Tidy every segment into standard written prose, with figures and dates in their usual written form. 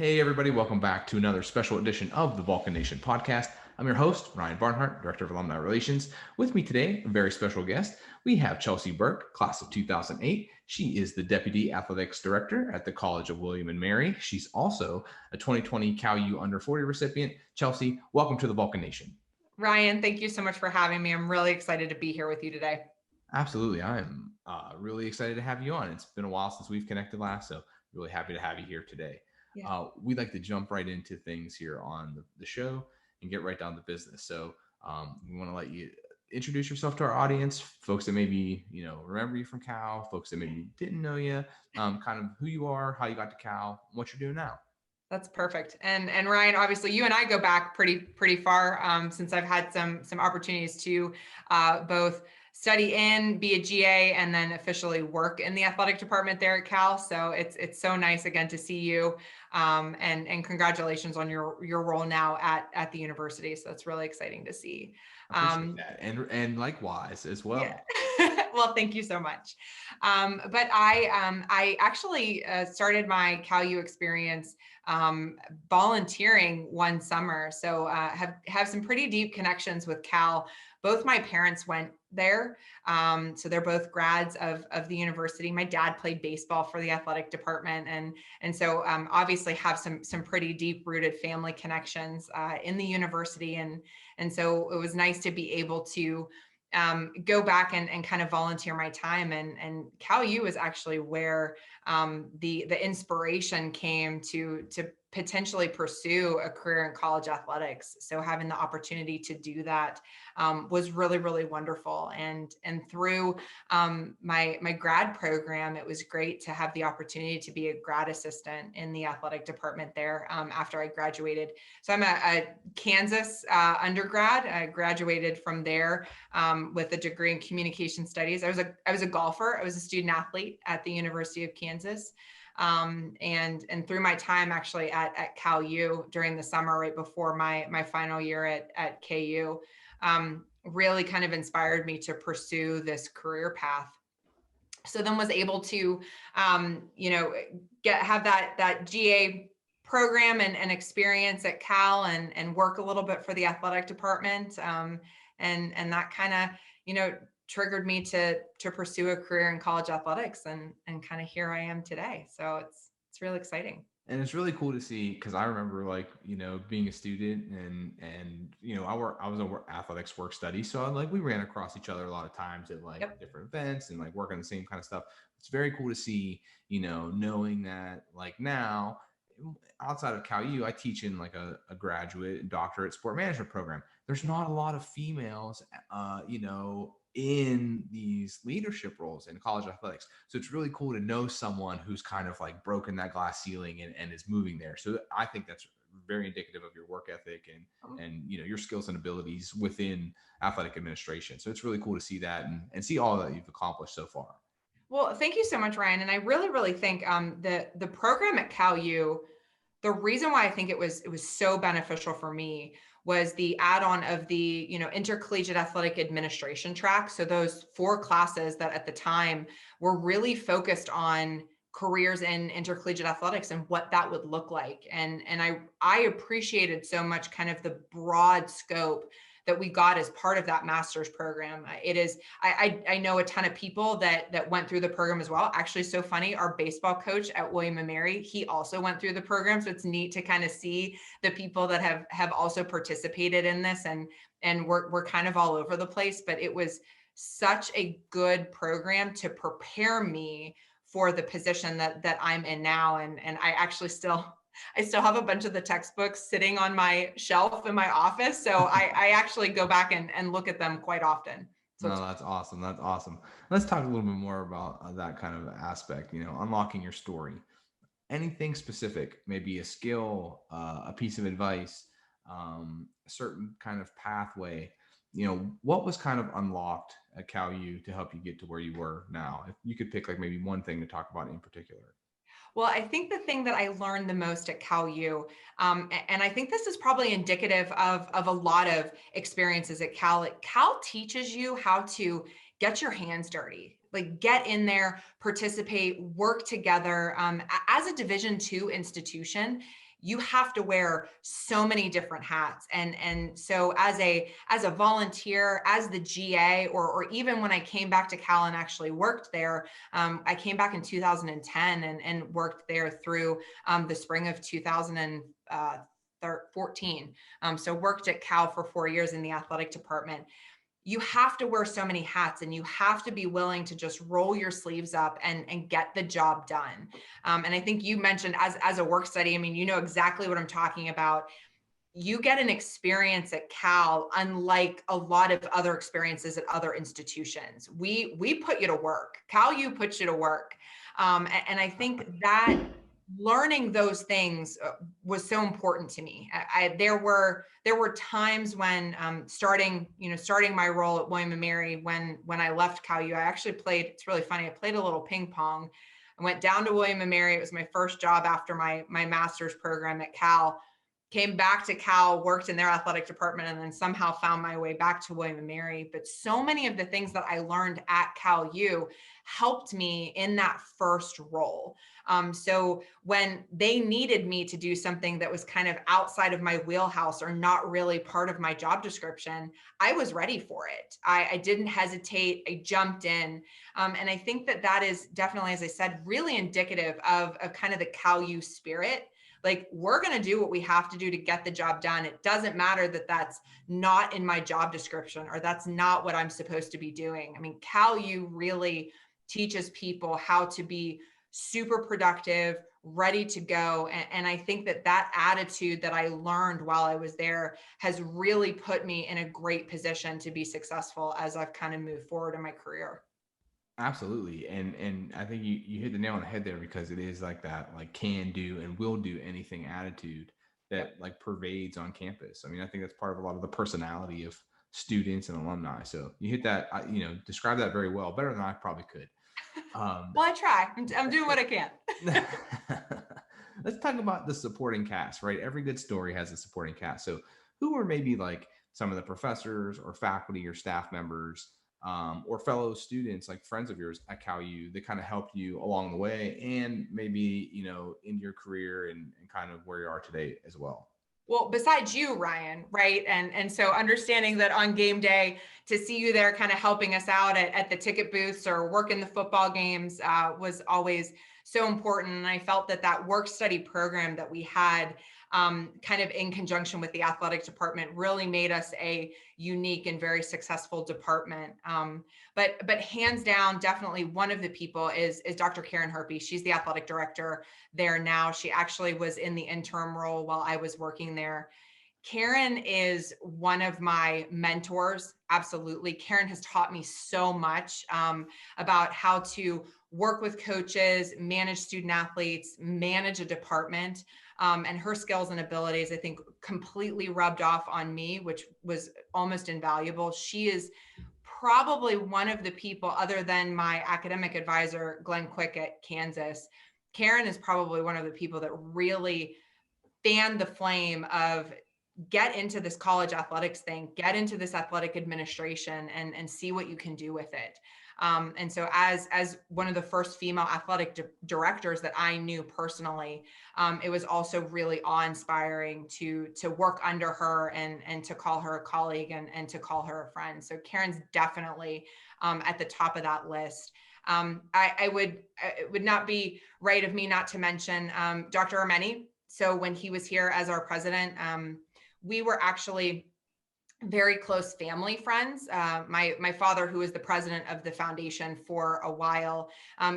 Hey, everybody, welcome back to another special edition of the Vulcan Nation podcast. I'm your host, Ryan Barnhart, Director of Alumni Relations. With me today, a very special guest, we have Chelsey Burk, class of 2008. She is the Deputy Athletics Director at the College of William and Mary. She's also a 2020 Cal U Under 40 recipient. Chelsey, welcome to the Vulcan Nation. Ryan, thank you so much for having me. I'm really excited to be here with you today. Absolutely. I'm really excited to have you on. It's been a while since we've connected last, so really happy to have you here today. Yeah. We'd like to jump right into things here on the show and get right down to business. So we want to let you introduce yourself to our audience, folks that maybe, remember you from Cal, folks that maybe didn't know you, kind of who you are, how you got to Cal, what you're doing now. That's perfect. And Ryan, obviously you and I go back pretty far since I've had some opportunities to both study in, be a GA, and then officially work in the athletic department there at Cal. So it's so nice again to see you, and congratulations on your role now at the university. So that's really exciting to see. I appreciate that, and likewise as well. Yeah. Well, thank you so much. But I actually started my Cal U experience volunteering one summer. So have some pretty deep connections with Cal. Both my parents went there. So they're both grads of the university. My dad played baseball for the athletic department. And so obviously have some pretty deep rooted family connections in the university. And so it was nice to be able to go back and kind of volunteer my time. And Cal U is actually where the inspiration came to potentially pursue a career in college athletics. So having the opportunity to do that was really, really wonderful. And through my grad program, it was great to have the opportunity to be a grad assistant in the athletic department there after I graduated. So I'm a Kansas undergrad. I graduated from there with a degree in communication studies. I was a golfer. I was a student athlete at the University of Kansas. And through my time actually at Cal U during the summer, right before my final year at KU, really kind of inspired me to pursue this career path. So then was able to, have that GA program and experience at Cal and work a little bit for the athletic department. And that kind of, triggered me to pursue a career in college athletics, and kind of here I am today. So it's really exciting. And it's really cool to see, because I remember being a student and I was a athletics work study, so we ran across each other a lot of times at Yep. different events and working the same kind of stuff. It's very cool to see, knowing that now outside of Cal U, I teach in a graduate and doctorate sport management program. There's not a lot of females, in these leadership roles in college athletics. So it's really cool to know someone who's kind of broken that glass ceiling and is moving there. So I think that's very indicative of your work ethic and your skills and abilities within athletic administration. So it's really cool to see that and see all that you've accomplished so far. Well, thank you so much, Ryan. And I really, really think the program at Cal U, the reason why I think it was so beneficial for me was the add-on of the intercollegiate athletic administration track. So those 4 classes that at the time were really focused on careers in intercollegiate athletics and what that would look like. And I appreciated so much kind of the broad scope that we got as part of that master's program. It is, I know a ton of people that went through the program as well. Actually, so funny, our baseball coach at William and Mary, he also went through the program. So it's neat to kind of see the people that have also participated in this, and we're kind of all over the place, but it was such a good program to prepare me for the position that I'm in now. And I actually still have a bunch of the textbooks sitting on my shelf in my office. So I actually go back and look at them quite often. So No, that's awesome. That's awesome. Let's talk a little bit more about that kind of aspect, unlocking your story. Anything specific, maybe a skill, a piece of advice, a certain kind of pathway, what was kind of unlocked at Cal U to help you get to where you were now? If you could pick maybe one thing to talk about in particular. Well, I think the thing that I learned the most at Cal U, and I think this is probably indicative of a lot of experiences at Cal. Cal teaches you how to get your hands dirty, get in there, participate, work together. As a Division II institution, you have to wear so many different hats. And so as a volunteer, as the GA, or even when I came back to Cal and actually worked there, I came back in 2010 and worked there through the spring of 2014. So worked at Cal for 4 years in the athletic department. You have to wear so many hats, and you have to be willing to just roll your sleeves up and get the job done. And I think you mentioned as a work study, I mean, you know exactly what I'm talking about. You get an experience at Cal unlike a lot of other experiences at other institutions. We put you to work. Cal U puts you to work. And I think that learning those things was so important to me. There were times when starting my role at William & Mary, when I left Cal U, I actually played, it's really funny, I played a little ping pong. I went down to William & Mary. It was my first job after my master's program at Cal. Came back to Cal, worked in their athletic department, and then somehow found my way back to William & Mary. But so many of the things that I learned at Cal U helped me in that first role. So when they needed me to do something that was kind of outside of my wheelhouse or not really part of my job description, I was ready for it. I didn't hesitate. I jumped in. And I think that is definitely, as I said, really indicative of kind of the Cal U spirit. Like, we're going to do what we have to do to get the job done. It doesn't matter that that's not in my job description or that's not what I'm supposed to be doing. I mean, Cal U really teaches people how to be super productive, ready to go. And I think that attitude that I learned while I was there has really put me in a great position to be successful as I've kind of moved forward in my career. Absolutely. And I think you hit the nail on the head there, because it is like that, like, can do and will do anything attitude Yep. that like pervades on campus. I mean, I think that's part of a lot of the personality of students and alumni. So you hit that, describe that very well, better than I probably could. Well, I try. I'm doing what I can. Let's talk about the supporting cast, right? Every good story has a supporting cast. So who are maybe like some of the professors or faculty or staff members, or fellow students, like friends of yours at Cal U, that kind of helped you along the way, and maybe, in your career, and kind of where you are today as well? Well, besides you, Ryan, right? And so understanding that on game day, to see you there kind of helping us out at the ticket booths or working the football games was always so important. And I felt that work study program that we had, kind of in conjunction with the athletic department, really made us a unique and very successful department. But hands down, definitely one of the people is Dr. Karen Herpy. She's the athletic director there now. She actually was in the interim role while I was working there. Karen is one of my mentors. Absolutely. Karen has taught me so much about how to work with coaches, manage student athletes, manage a department. And her skills and abilities, I think, completely rubbed off on me, which was almost invaluable. She is probably one of the people, other than my academic advisor, Glenn Quick at Kansas. Karen is probably one of the people that really fanned the flame of get into this college athletics thing, get into this athletic administration, and see what you can do with it. And so as one of the first female athletic directors that I knew personally, it was also really awe-inspiring to work under her and to call her a colleague and to call her a friend. So Karen's definitely at the top of that list. It would not be right of me not to mention Dr. Armeni. So when he was here as our president, we were actually very close family friends. My father, who was the president of the foundation for a while,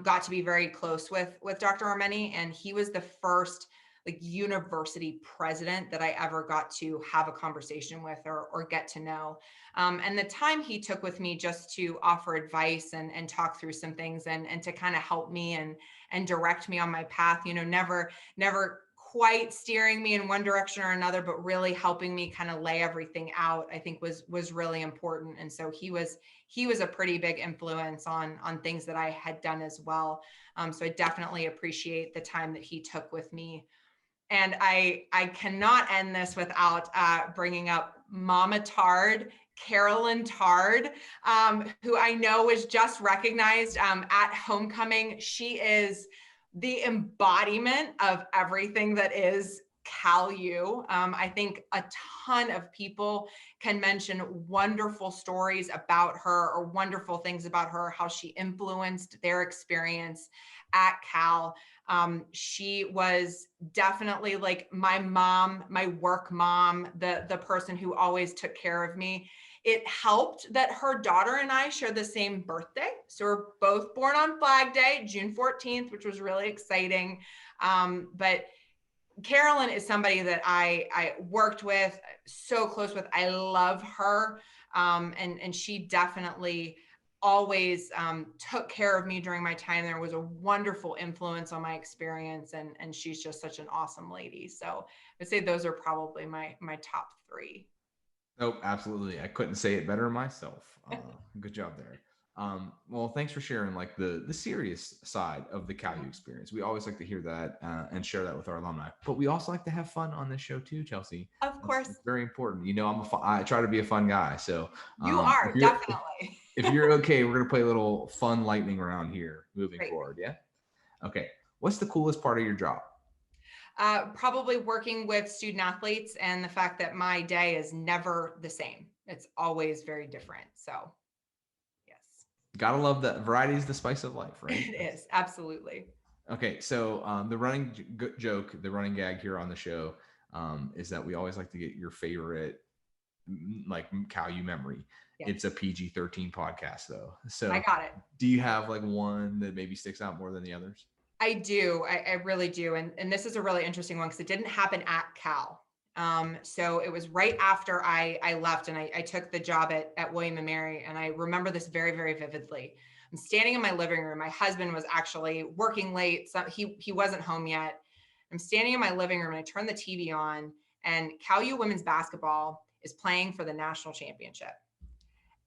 got to be very close with Dr. Armeni, and he was the first like university president that I ever got to have a conversation with or get to know. And the time he took with me just to offer advice and talk through some things and to kind of help me and direct me on my path, never quite steering me in one direction or another, but really helping me kind of lay everything out, I think was really important. And so he was a pretty big influence on things that I had done as well. So I definitely appreciate the time that he took with me. And I cannot end this without bringing up Mama Tard, Carolyn Tard, who I know was just recognized at homecoming. She is the embodiment of everything that is Cal U. I think a ton of people can mention wonderful stories about her or wonderful things about her, how she influenced their experience at Cal. She was definitely like my mom, my work mom, the person who always took care of me. It helped that her daughter and I share the same birthday. So we're both born on Flag Day, June 14th, which was really exciting. But Carolyn is somebody that I worked with, so close with. I love her. And she definitely always took care of me during my time there, was a wonderful influence on my experience. And she's just such an awesome lady. So I'd say those are probably my top three. Nope, absolutely. I couldn't say it better myself. Good job there. Well, thanks for sharing like the serious side of the Cal U experience. We always like to hear that and share that with our alumni. But we also like to have fun on this show too, Chelsey. Of course. That's very important. You know, I try to be a fun guy. So you are definitely. If you're okay, we're gonna play a little fun lightning round here moving Great. forward. Yeah. Okay. What's the coolest part of your job? Probably working with student athletes and the fact that my day is never the same. It's always very different. So, yes. Gotta love that. Variety is the spice of life, right? It is. Absolutely. Okay. So the running joke, the running gag here on the show is that we always like to get your favorite like Cal U memory. Yes. It's a PG-13 podcast though. So I got it. Do you have like one that maybe sticks out more than the others? I do. I really do. And this is a really interesting one because it didn't happen at Cal. So it was right after I left and I took the job at William & Mary. And I remember this very, very vividly. I'm standing in my living room. My husband was actually working late. So he wasn't home yet. I'm standing in my living room and I turn the TV on and Cal U women's basketball is playing for the national championship.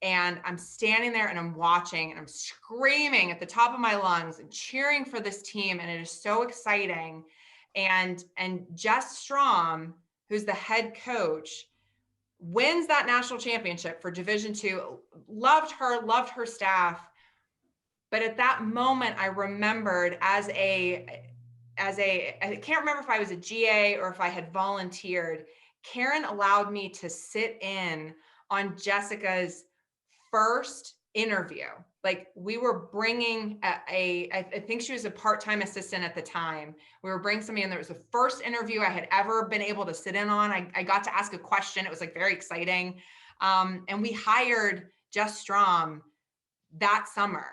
And I'm standing there and I'm watching and I'm screaming at the top of my lungs and cheering for this team. And it is so exciting. And Jess Strom, who's the head coach, wins that national championship for Division II. Loved her staff. But at that moment, I remembered as I can't remember if I was a GA or if I had volunteered, Karen allowed me to sit in on Jessica's first interview. Like we were bringing I think she was a part-time assistant at the time. We were bringing somebody in. There was the first interview I had ever been able to sit in on. I got to ask a question. It was like very exciting. And we hired Jess Strom that summer.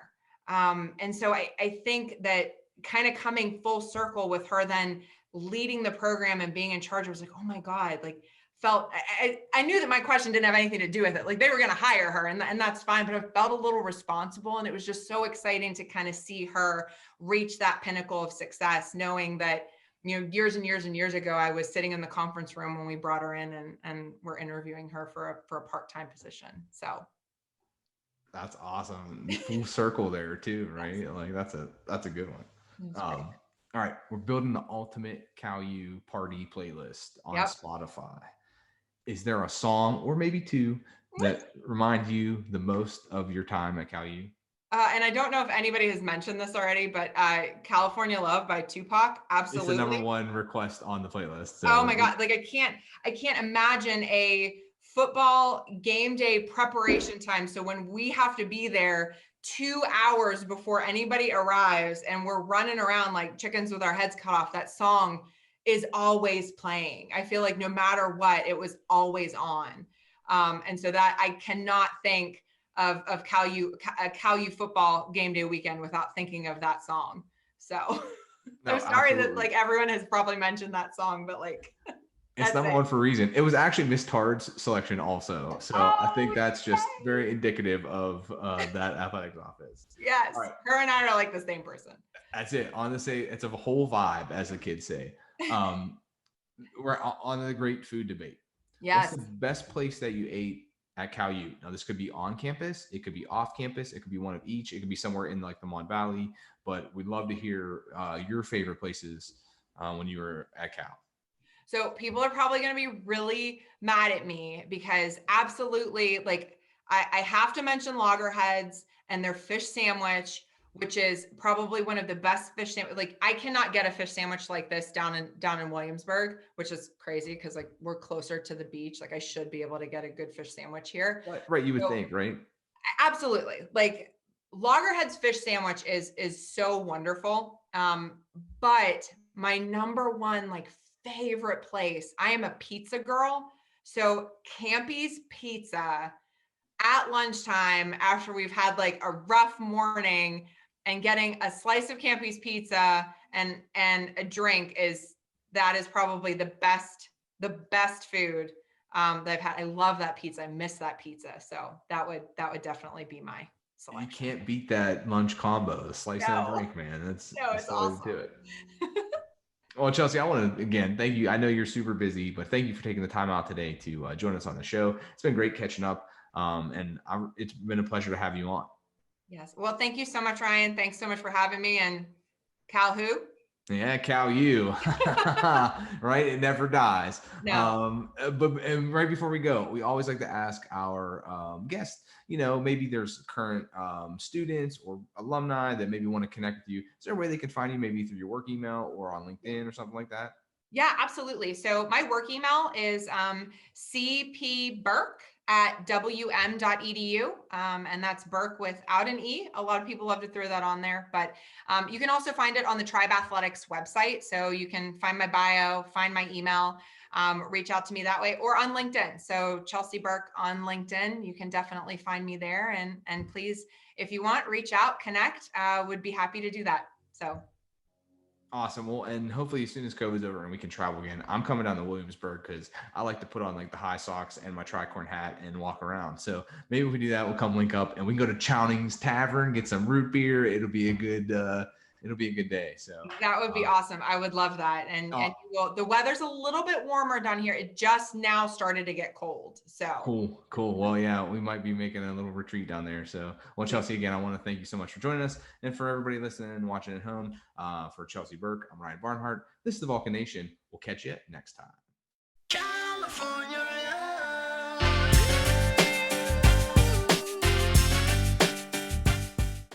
And so I think that kind of coming full circle with her then leading the program and being in charge, I was like, oh my God, like I knew that my question didn't have anything to do with it. Like they were going to hire her and that's fine, but I felt a little responsible. And it was just so exciting to kind of see her reach that pinnacle of success, knowing that, you know, years and years and years ago, I was sitting in the conference room when we brought her in and we're interviewing her for a part-time position. So. That's awesome. Full circle there too, right? Yes. Like that's a good one. All right. We're building the ultimate Cal U party playlist on Spotify. Is there a song or maybe two that remind you the most of your time at Cal U? And I don't know if anybody has mentioned this already, but California Love by Tupac. Absolutely. It's the number one request on the playlist. So. Oh my God. Like I can't imagine a football game day preparation time. So when we have to be there 2 hours before anybody arrives and we're running around like chickens with our heads cut off, that song is always playing. I feel like no matter what, it was always on. And so that I cannot think of Cal U football game day weekend without thinking of that song. So no, I'm sorry absolutely. That like everyone has probably mentioned that song, but like it's number one for a reason. It was actually Miss Tard's selection also. So I think that's just very indicative of that athletics office. Yes. Right. Her and I are like the same person. That's it. Honestly, it's a whole vibe, as the kids say. We're on the great food debate. Yes. What's the best place that you ate at Cal U? Now, this could be on campus. It could be off campus. It could be one of each. It could be somewhere in like the Mon Valley. But we'd love to hear your favorite places when you were at Cal. So people are probably going to be really mad at me because absolutely, like I have to mention Loggerheads and their fish sandwich which is probably one of the best fish sandwich. Like I cannot get a fish sandwich like this down in Williamsburg, which is crazy because like we're closer to the beach. Like I should be able to get a good fish sandwich here. Right, you would So think, right? absolutely. Like Loggerhead's fish sandwich is so wonderful. But my number one like favorite place, I am a pizza girl. So Campy's Pizza at lunchtime after we've had like a rough morning and getting a slice of Campy's pizza and a drink is probably the best food that I've had. I love that pizza. I miss that pizza. So that would definitely be my You selection. can't beat that lunch combo, the slice and a No, drink, man. no, That's it's the way to do awesome. it. Well, Chelsey, I want to again thank you. I know you're super busy, but thank you for taking the time out today to join us on the show. It's been great catching up, it's been a pleasure to have you on. Yes. Well, thank you so much, Ryan. Thanks so much for having me. And Cal, who? Yeah, cow you. Right? It never dies. No. But and right before we go, we always like to ask our guests, maybe there's current students or alumni that maybe want to connect with you. Is there a way they can find you, maybe through your work email or on LinkedIn or something like that? Yeah, absolutely. So my work email is cpburk@wm.edu. And that's Burke without an E. A lot of people love to throw that on there, but you can also find it on the Tribe Athletics website. So you can find my bio, find my email, reach out to me that way, or on LinkedIn. So Chelsey Burk on LinkedIn, you can definitely find me there. And please, if you want, reach out, connect. Would be happy to do that. So Awesome. Well, and hopefully as soon as COVID's over and we can travel again, I'm coming down to Williamsburg because I like to put on like the high socks and my tricorn hat and walk around. So maybe if we do that, we'll come link up and we can go to Chowning's Tavern, get some root beer. It'll be a good day. So that would be awesome. I would love that. And you will, the weather's a little bit warmer down here. It just now started to get cold. So cool. Well, yeah, we might be making a little retreat down there. So, well, Chelsey, again, I want to thank you so much for joining us. And for everybody listening and watching at home, for Chelsey Burk, I'm Ryan Barnhart. This is the Vulcan Nation. We'll catch you next time.